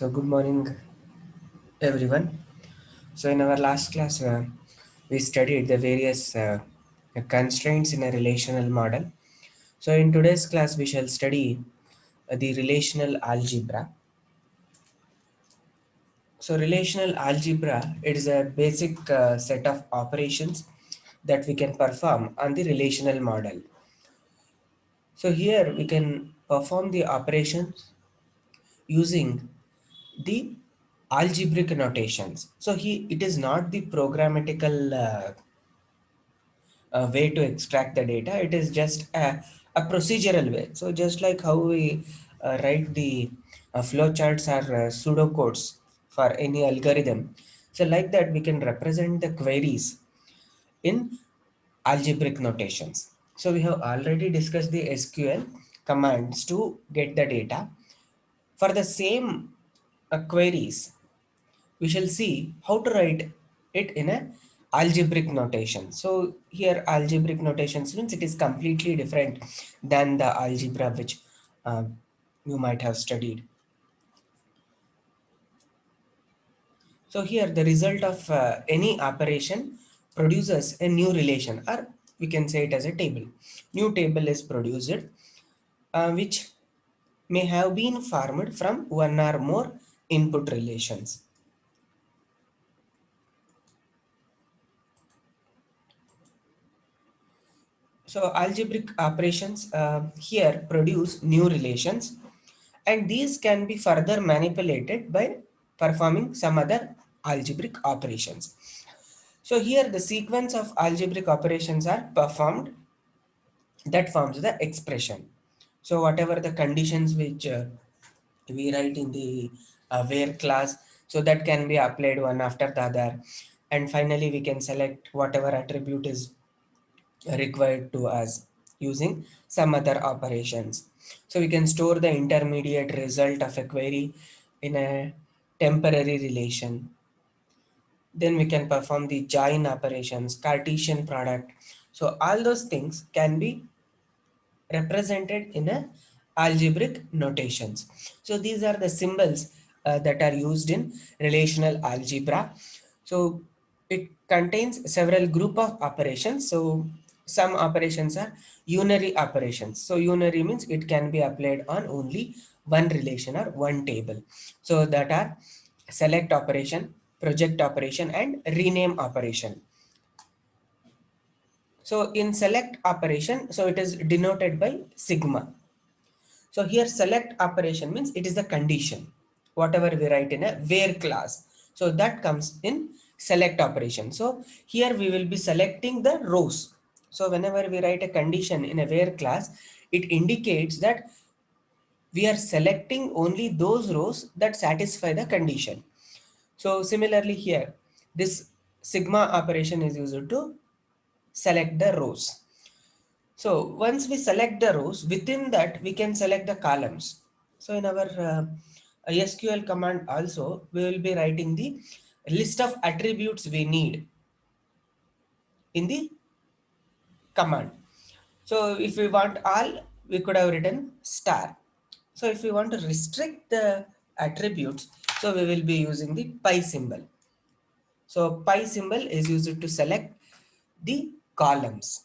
So good morning, everyone. So in our last class, we studied the various constraints in a relational model. So in today's class, we shall study the relational algebra. So relational algebra, it is a basic set of operations that we can perform on the relational model. So here we can perform the operations using the algebraic notations. So it is not the programmatical way to extract the data. It is just a procedural way. So just like how we write the flowcharts or pseudocodes for any algorithm. So like that we can represent the queries in algebraic notations. So we have already discussed the SQL commands to get the data. For the same queries, we shall see how to write it in a algebraic notation. So here algebraic notations means it is completely different than the algebra which uh, you might have studied. So here the result of any operation produces a new relation, or we can say it as a table. New table is produced which may have been formed from one or more input relations. So algebraic operations here produce new relations, and these can be further manipulated by performing some other algebraic operations. So here the sequence of algebraic operations are performed that forms the expression. So whatever the conditions which we write in the where class, so that can be applied one after the other, and finally we can select whatever attribute is required to us using some other operations. So we can store the intermediate result of a query in a temporary relation. Then we can perform the join operations, Cartesian product. So all those things can be represented in a algebraic notations. So these are the symbols that are used in relational algebra. So it contains several group of operations. So some operations are unary operations. So unary means it can be applied on only one relation or one table. So that are select operation, project operation, and rename operation. So in select operation, so it is denoted by sigma. So here select operation means it is the condition, whatever we write in a where class. So that comes in select operation. So here we will be selecting the rows. So whenever we write a condition in a where class, it indicates that we are selecting only those rows that satisfy the condition. So similarly here, this sigma operation is used to select the rows. So once we select the rows, within that we can select the columns. So in our SQL command also, we will be writing the list of attributes we need in the command. So if we want all, we could have written star. So if we want to restrict the attributes, so we will be using the pi symbol. So pi symbol is used to select the columns.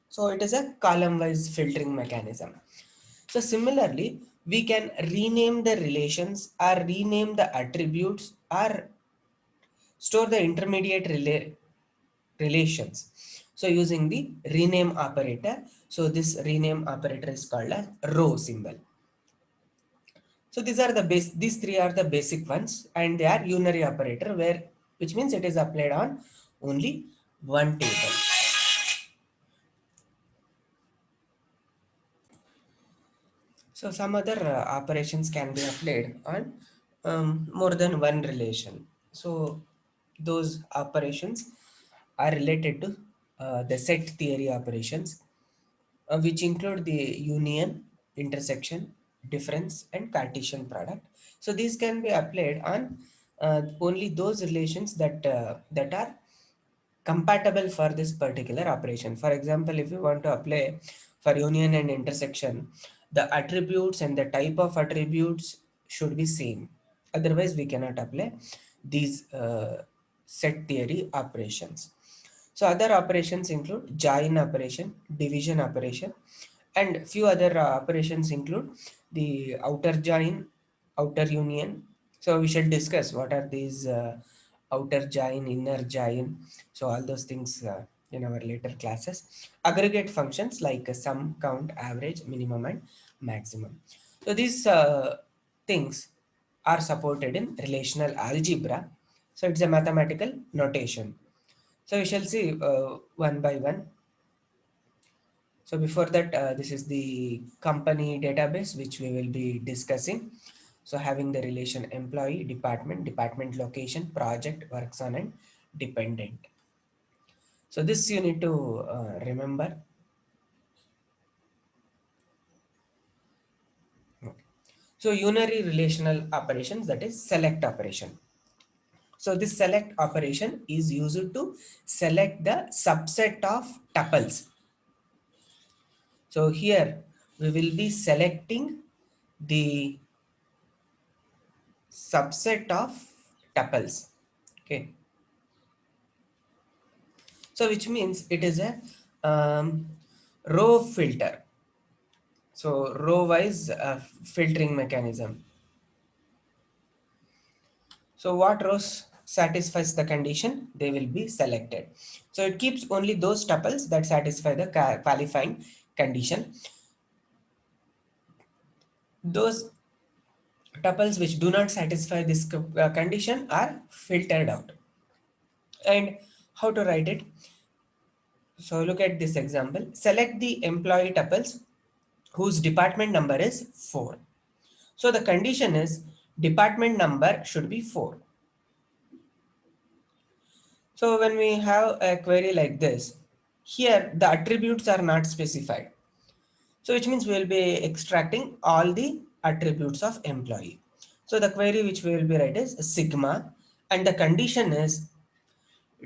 So it is a column wise filtering mechanism. So similarly, we can rename the relations or rename the attributes or store the intermediate relations. So using the rename operator. So this rename operator is called a row symbol. So these are the base. These three are the basic ones, and they are unary operator, where which means it is applied on only one table. So some other operations can be applied on more than one relation. So those operations are related to the set theory operations, which include the union, intersection, difference, and Cartesian product. So these can be applied on only those relations that are compatible for this particular operation. For example, if you want to apply for union and intersection, the attributes and the type of attributes should be same. Otherwise, we cannot apply these set theory operations. So other operations include join operation, division operation, and few other operations include the outer join, outer union. So we shall discuss what are these outer join, inner join. So all those things in our later classes. Aggregate functions like sum, count, average, minimum, and maximum. So these things are supported in relational algebra. So it's a mathematical notation. So we shall see one by one. So before that, this is the company database which we will be discussing. So having the relation employee, department, department location, project, works on, and dependent. So this you need to remember. Okay. So unary relational operations, that is select operation. So this select operation is used to select the subset of tuples. So here we will be selecting the subset of tuples. Okay. So which means it is a row filter. So row wise filtering mechanism. So what rows satisfies the condition, they will be selected. So it keeps only those tuples that satisfy the qualifying condition. Those tuples which do not satisfy this condition are filtered out. And how to write it? So look at this example. Select the employee tuples whose department number is 4. So the condition is department number should be 4. So when we have a query like this, here the attributes are not specified. So which means we will be extracting all the attributes of employee. So the query which we will be write is sigma, and the condition is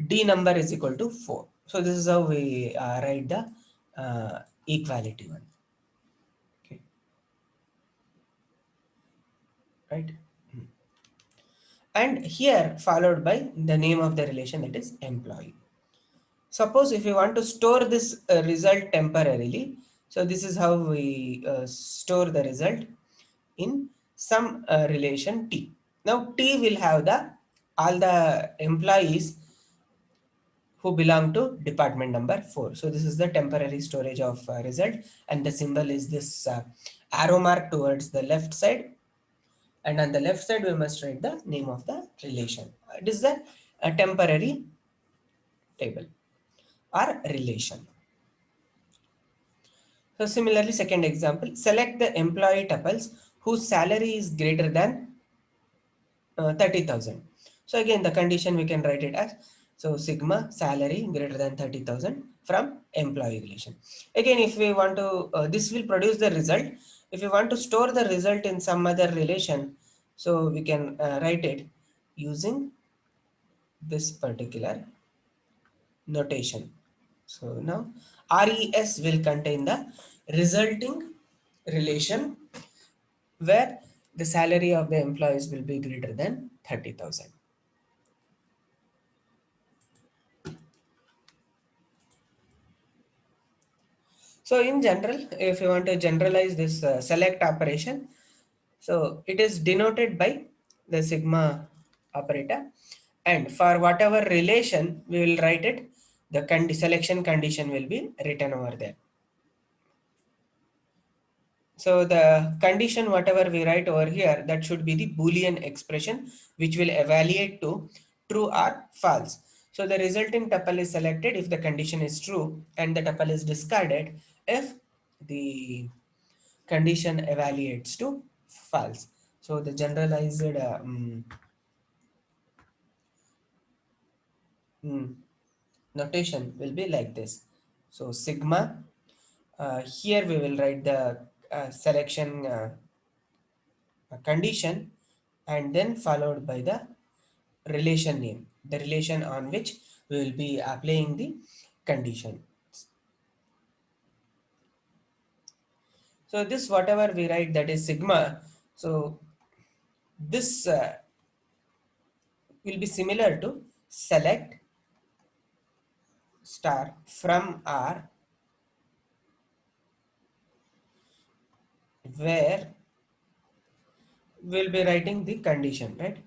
D number is equal to 4. So this is how we write the equality one. Okay, right? And here followed by the name of the relation, that is employee. Suppose if you want to store this result temporarily, so this is how we store the result in some relation T. Now T will have the all the employees who belong to department number 4. So this is the temporary storage of result, and the symbol is this arrow mark towards the left side, and on the left side we must write the name of the relation. It is the temporary table or relation. So similarly, second example, select the employee tuples whose salary is greater than 30,000. So again, the condition we can write it as, so sigma salary greater than 30,000 from employee relation. Again, if we want to, this will produce the result. If you want to store the result in some other relation, so we can write it using this particular notation. So now RES will contain the resulting relation where the salary of the employees will be greater than 30,000. So in general, if you want to generalize this select operation, so it is denoted by the sigma operator, and for whatever relation we will write it, the selection condition will be written over there. So the condition whatever we write over here, that should be the Boolean expression which will evaluate to true or false. So the resulting tuple is selected if the condition is true, and the tuple is discarded if the condition evaluates to false. So the generalized mm, notation will be like this. So sigma, here we will write the selection condition, and then followed by the relation name, the relation on which we will be applying the condition. So this whatever we write, that is sigma. So This will be similar to select star from R, where we'll be writing the condition, right?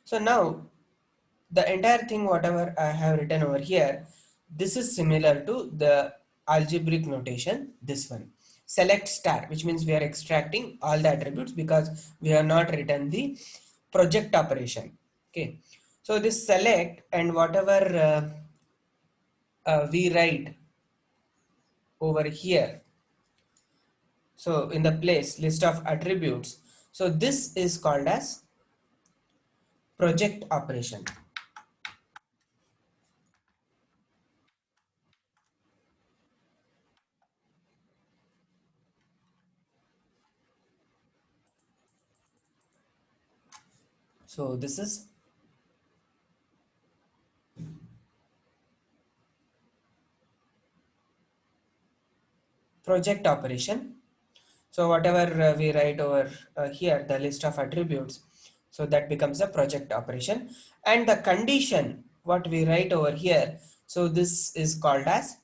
So now the entire thing whatever I have written over here, this is similar to the algebraic notation, this one. Select star, which means we are extracting all the attributes because we have not written the project operation. Okay. So this select and whatever we write over here. So in the place list of attributes. So this is called as project operation. So this is project operation. So whatever we write over here, the list of attributes, so that becomes a project operation. And the condition, what we write over here, so this is called as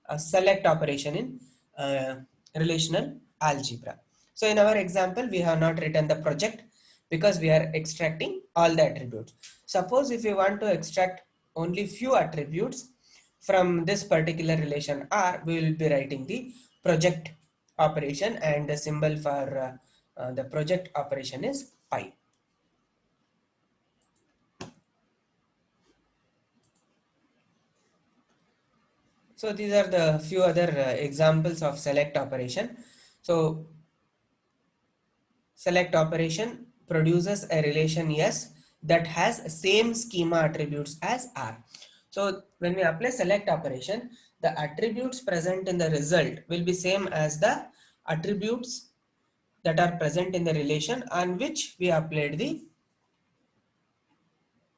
a select operation in relational algebra. So in our example, we have not written the project because we are extracting all the attributes. Suppose if we want to extract only few attributes from this particular relation R, we will be writing the project operation, and the symbol for the project operation is pi. So these are the few other examples of select operation. So select operation produces a relation S that has same schema attributes as R. So when we apply select operation, the attributes present in the result will be same as the attributes that are present in the relation on which we applied the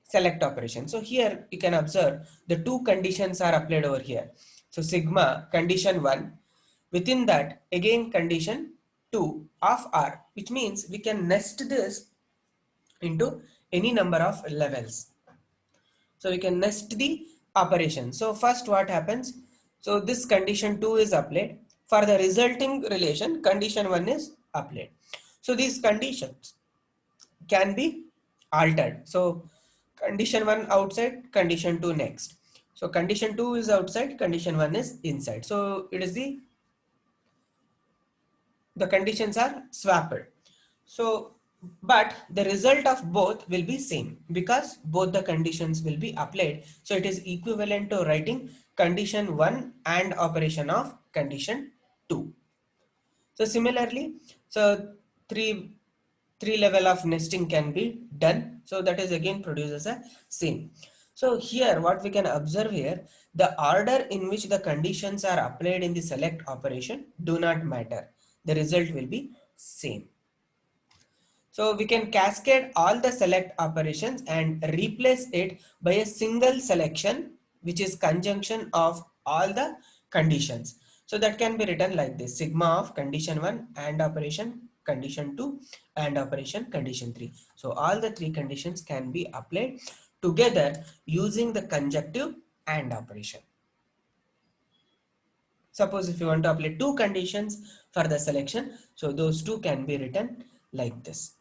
select operation. So here you can observe the two conditions are applied over here. So sigma condition 1, within that again condition 2 of R, which means we can nest this into any number of levels. So we can nest the operation. So first what happens? So this condition 2 is applied. For the resulting relation, condition 1 is applied. So these conditions can be altered. So condition 1 outside, condition 2 next. So condition 2 is outside, condition 1 is inside. So it is the conditions are swapped. So but the result of both will be same because both the conditions will be applied. So it is equivalent to writing condition 1 and operation of condition 2. So similarly, so three level of nesting can be done. So that is again produces a same. So here what we can observe here, the order in which the conditions are applied in the select operation do not matter. The result will be same. So we can cascade all the select operations and replace it by a single selection, which is conjunction of all the conditions. So that can be written like this: sigma of condition 1 and operation, condition 2 and operation, condition 3. So all the three conditions can be applied together using the conjunctive and operation. Suppose if you want to apply two conditions for the selection, so those two can be written like this: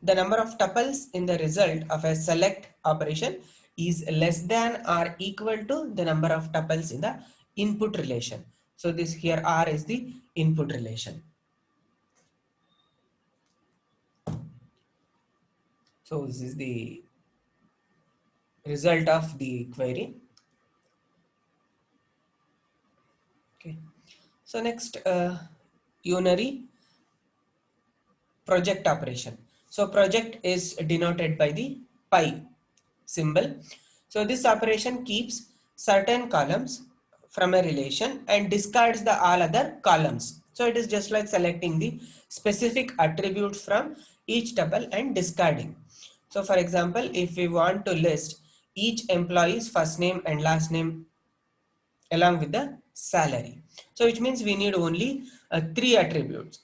the number of tuples in the result of a select operation is less than or equal to the number of tuples in the input relation. So this here R is the input relation. So this is the result of the query. Okay. So next, unary project operation. So project is denoted by the pi symbol. So this operation keeps certain columns from a relation and discards the all other columns. So it is just like selecting the specific attribute from each tuple and discarding. So for example, if we want to list each employee's first name and last name along with the salary, so which means we need only three attributes.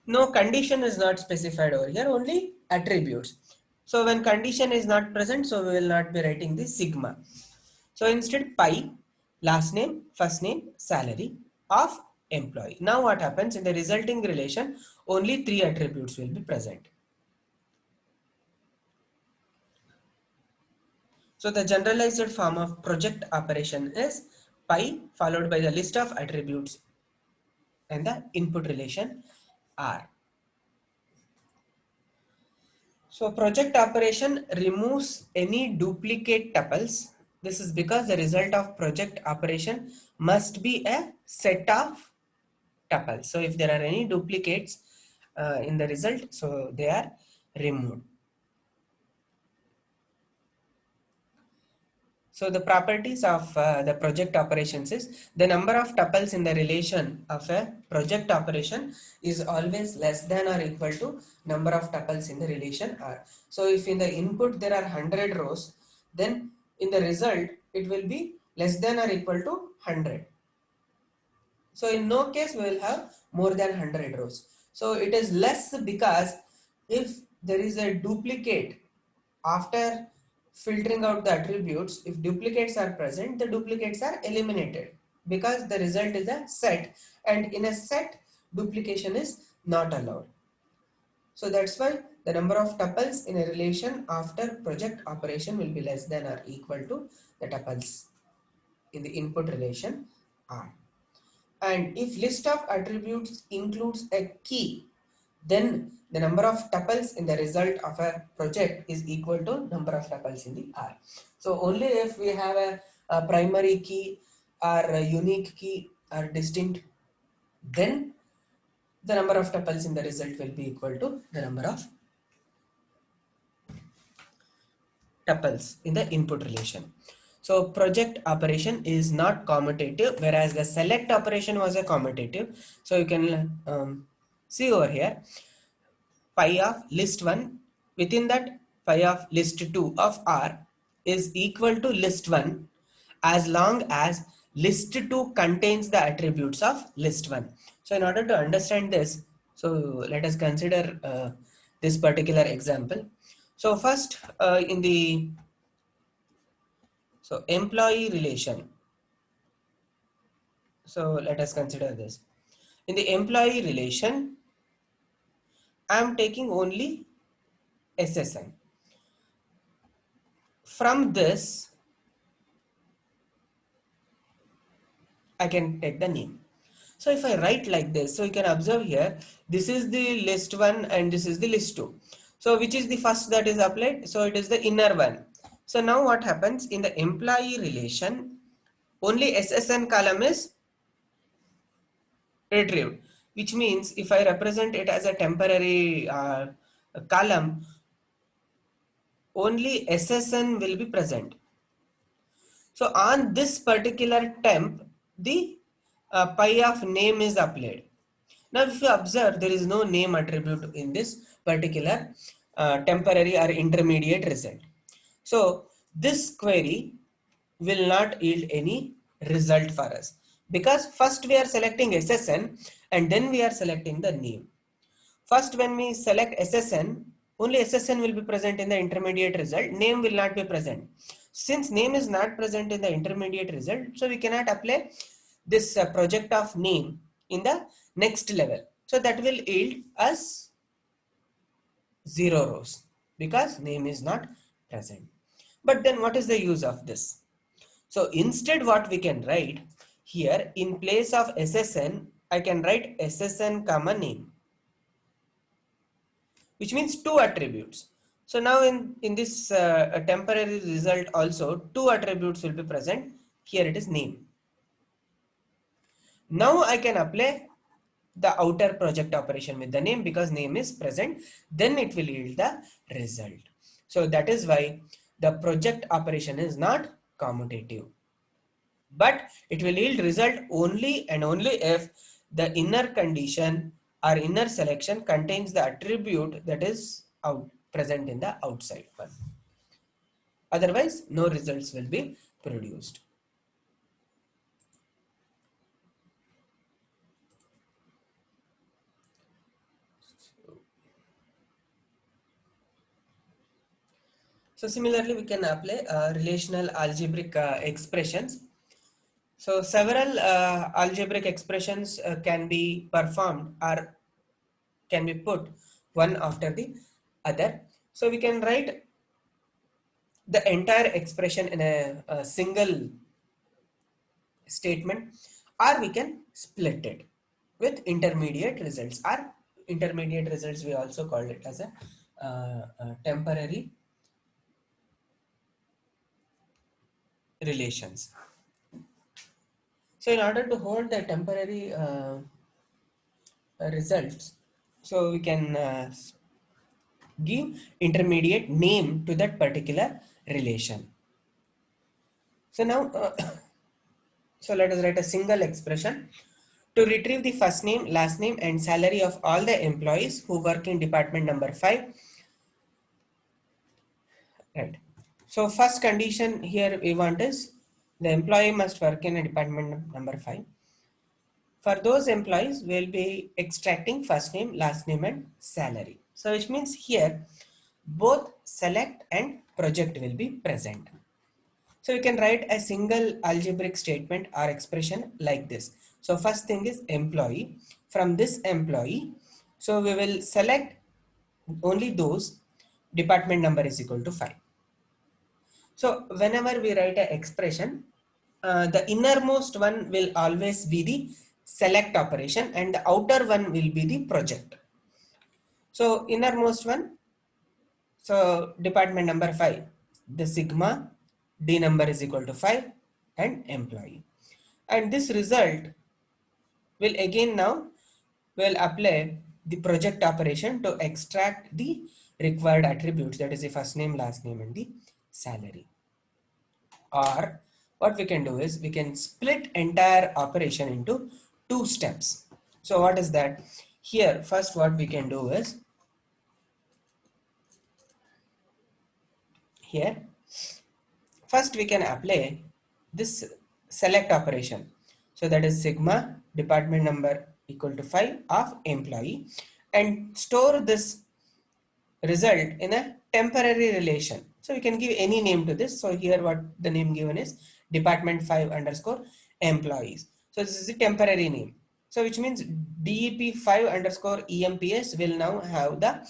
No condition is not specified over here, only attributes. So when condition is not present, so we will not be writing the sigma. So instead pi, last name, first name, salary of employee. Now what happens in the resulting relation, only three attributes will be present. So the generalized form of project operation is pi followed by the list of attributes and the input relation R. So project operation removes any duplicate tuples. This is because the result of project operation must be a set of tuples. So if there are any duplicates in the result, so they are removed. So the properties of the project operations is the number of tuples in the relation of a project operation is always less than or equal to number of tuples in the relation R. So if in the input there are 100 rows, then in the result it will be less than or equal to 100. So in no case we will have more than 100 rows. So it is less because if there is a duplicate after filtering out the attributes, if duplicates are present, the duplicates are eliminated because the result is a set, and in a set duplication is not allowed. So that's why the number of tuples in a relation after project operation will be less than or equal to the tuples in the input relation R. And if list of attributes includes a key, then the number of tuples in the result of a project is equal to number of tuples in the R. So only if we have a primary key or a unique key or distinct, then the number of tuples in the result will be equal to the number of tuples in the input relation. So project operation is not commutative, whereas the select operation was a commutative. So you can see over here pi of list 1, within that pi of list 2 of R is equal to list 1 as long as list 2 contains the attributes of list 1. So in order to understand this, so let us consider this particular example. So first in the employee relation. So let us consider this. In the employee relation, I am taking only SSN. From this, I can take the name. So if I write like this, so you can observe here, this is the list 1 and this is the list 2. So which is the first that is applied? So it is the inner one. So now what happens in the employee relation, only SSN column is retrieved, which means if I represent it as a temporary column, only SSN will be present. So on this particular temp, the pi of name is applied. Now if you observe, there is no name attribute in this particular temporary or intermediate result. So this query will not yield any result for us because first we are selecting SSN and then we are selecting the name. First, when we select SSN, only SSN will be present in the intermediate result, name will not be present. Since name is not present in the intermediate result, so we cannot apply this project of name in the next level. So that will yield us 0 rows because name is not present. But then what is the use of this? So instead what we can write here, in place of SSN, I can write SSN comma name, which means two attributes. So now in this temporary result also two attributes will be present. Here it is name. Now I can apply the outer project operation with the name because name is present. Then it will yield the result. So that is why the project operation is not commutative. But it will yield result only and only if the inner condition or inner selection contains the attribute that is present in the outside one. Otherwise, no results will be produced. So similarly, we can apply relational algebraic expressions. So several algebraic expressions can be performed or can be put one after the other. So we can write the entire expression in a single statement, or we can split it with intermediate results. Or intermediate results, we also call it as a temporary relations. So in order to hold the temporary results, so we can give intermediate name to that particular relation. So now, so let us write a single expression to retrieve the first name, last name, and salary of all the employees who work in department number 5. Right. So first condition here we want is the employee must work in a department number 5. For those employees, we'll be extracting first name, last name, and salary. So which means here both select and project will be present. So we can write a single algebraic statement or expression like this. So first thing is employee. From this employee, so we will select only those department number is equal to 5. So whenever we write an expression, the innermost one will always be the select operation and the outer one will be the project. So innermost one, so department number 5, the sigma D number is equal to 5 and employee. And this result will again now will apply the project operation to extract the required attributes, that is the first name, last name, and the salary. Or what we can do is we can split entire operation into 2 steps. So what is that? Here first what we can do is here first we can apply this select operation. So that is sigma department number equal to 5 of employee, and store this result in a temporary relation. So we can give any name to this. So here what the name given is department 5 underscore employees. So this is the temporary name. So which means DEP 5 underscore EMPS will now have the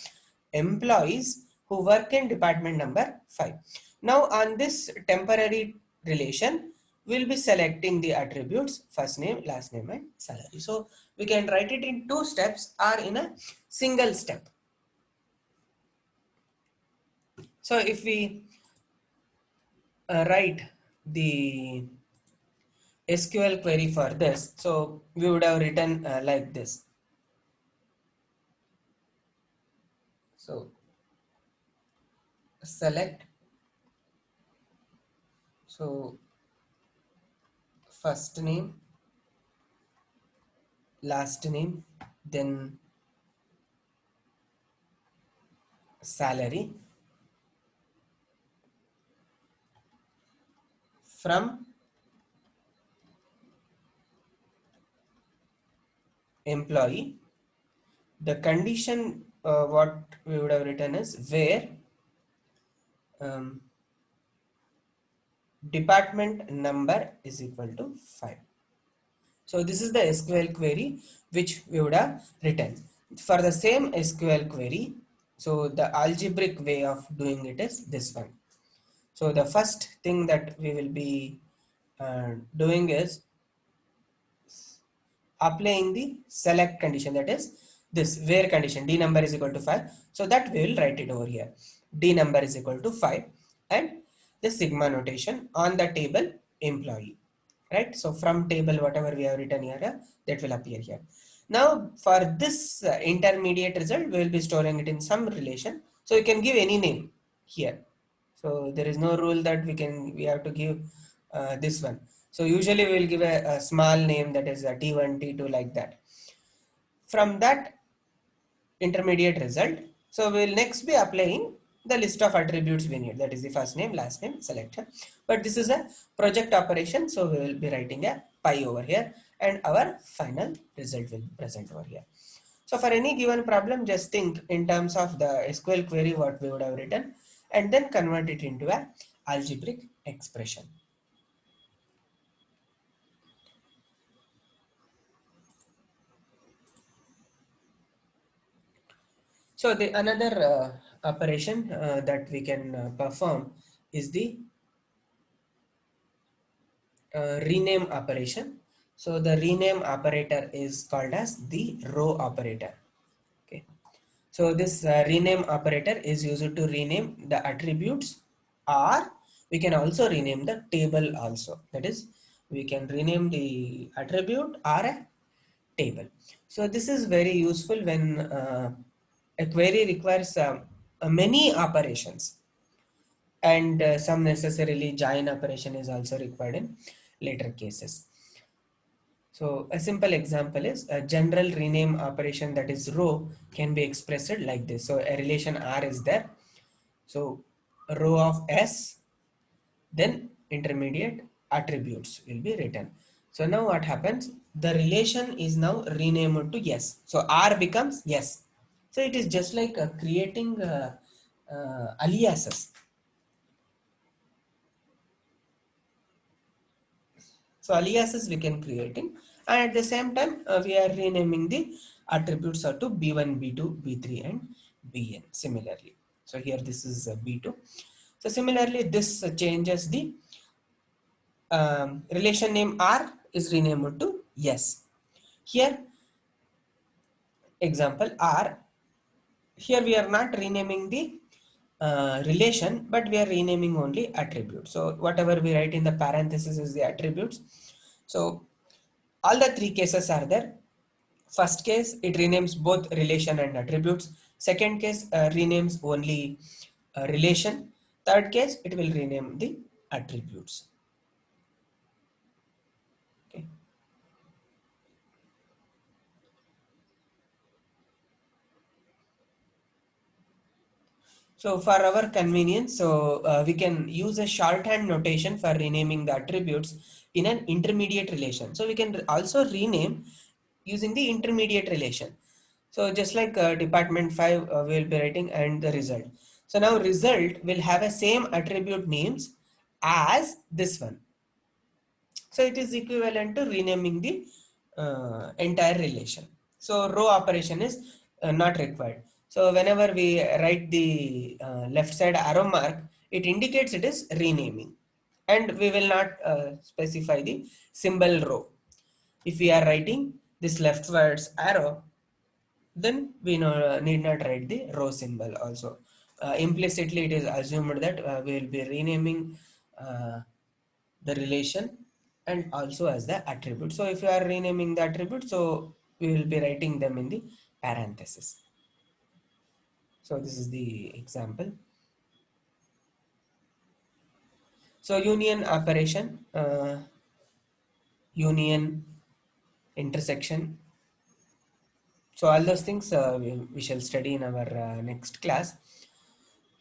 employees who work in department number 5. Now on this temporary relation, we'll be selecting the attributes first name, last name, and salary. So we can write it in 2 steps or in a single step. So if we write the SQL query for this, so we would have written like this. So select, so first name, last name, then salary from employee. The condition what we would have written is where um, department number is equal to 5. So this is the SQL query which we would have written. For the same SQL query, so the algebraic way of doing it is this one. So the first thing that we will be doing is applying the select condition, that is this where condition D number is equal to 5. So that we will write it over here. D number is equal to 5 and the sigma notation on the table employee. Right, so from table whatever we have written here, that will appear here. Now for this intermediate result, we will be storing it in some relation. So you can give any name here. So there is no rule that we have to give this one. So usually we will give a small name, that is a T1, T2, like that. From that intermediate result, so we will next be applying the list of attributes we need, that is the first name, last name, selection. But this is a project operation, so we will be writing a pi over here and our final result will be present over here. So for any given problem, just think in terms of the SQL query what we would have written and then convert it into a algebraic expression. So the another operation that we can perform is the rename operation. So the rename operator is called as the row operator. Okay. So this rename operator is used to rename the attributes, or we can also rename the table also. That is, we can rename the attribute or a table. So this is very useful when a query requires many operations, and some necessarily join operation is also required in later cases. So a simple example is a general rename operation, that is row, can be expressed like this. So a relation R is there. So a row of S, then intermediate attributes will be written. So now what happens? The relation is now renamed to S. So R becomes S. So it is just like creating aliases. So aliases we can creating, and at the same time we are renaming the attributes are to B1, B2, B3 and Bn similarly. So here this is B2. So similarly this changes the relation name R is renamed to S. Here example R, here we are not renaming the relation, but we are renaming only attribute. So whatever we write in the parenthesis is the attributes. So all the three cases are there. First case, it renames both relation and attributes. Second case, renames only relation. Third case, it will rename the attributes. Okay. So for our convenience, so we can use a shorthand notation for renaming the attributes in an intermediate relation. So we can also rename using the intermediate relation. So just like department 5 we will be writing and the result. So now result will have a same attribute names as this one. So it is equivalent to renaming the entire relation. So row operation is not required. So whenever we write the left side arrow mark, it indicates it is renaming, and we will not specify the symbol row. If we are writing this leftwards arrow, then we need not write the row symbol also. Implicitly, it is assumed that we will be renaming the relation and also as the attribute. So if you are renaming the attribute, so we will be writing them in the parenthesis. So this is the example. So union operation, union, intersection. So all those things we shall study in our next class.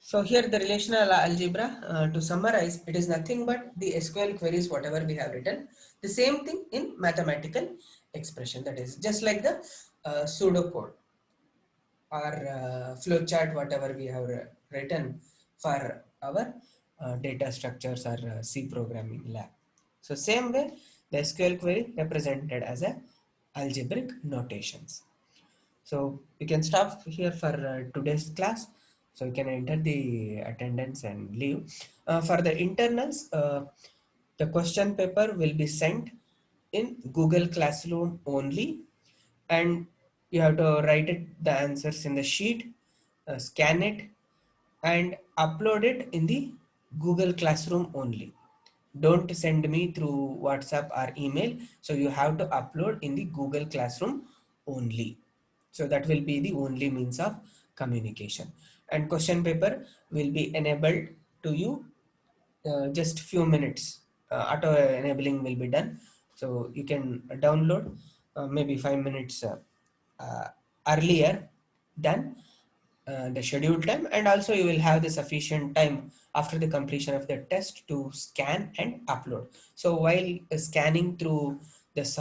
So here the relational algebra, to summarize, it is nothing but the SQL queries, whatever we have written. The same thing in mathematical expression, that is just like the pseudocode or flowchart, whatever we have written for our data structures or C programming lab. So same way, the SQL query represented as a algebraic notations. So we can stop here for today's class. So you can enter the attendance and leave. For the internals, the question paper will be sent in Google Classroom only, and you have to write it the answers in the sheet, scan it, and upload it in the Google Classroom only. Don't send me through WhatsApp or email. So you have to upload in the Google Classroom only. So that will be the only means of communication. And question paper will be enabled to you just few minutes. Auto enabling will be done. So you can download maybe 5 minutes uh, earlier than the scheduled time, and also you will have the sufficient time after the completion of the test to scan and upload. So while scanning through this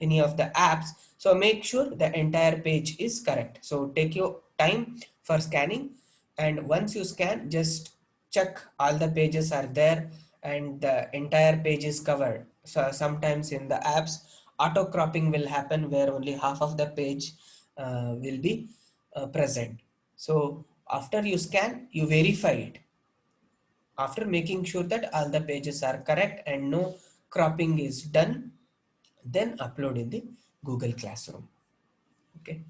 any of the apps, so make sure the entire page is correct. So take your time for scanning, and once you scan, just check all the pages are there and the entire page is covered. So sometimes in the apps, auto cropping will happen where only half of the page will be present. So after you scan, you verify it. After making sure that all the pages are correct and no cropping is done, then upload in the Google Classroom. Okay.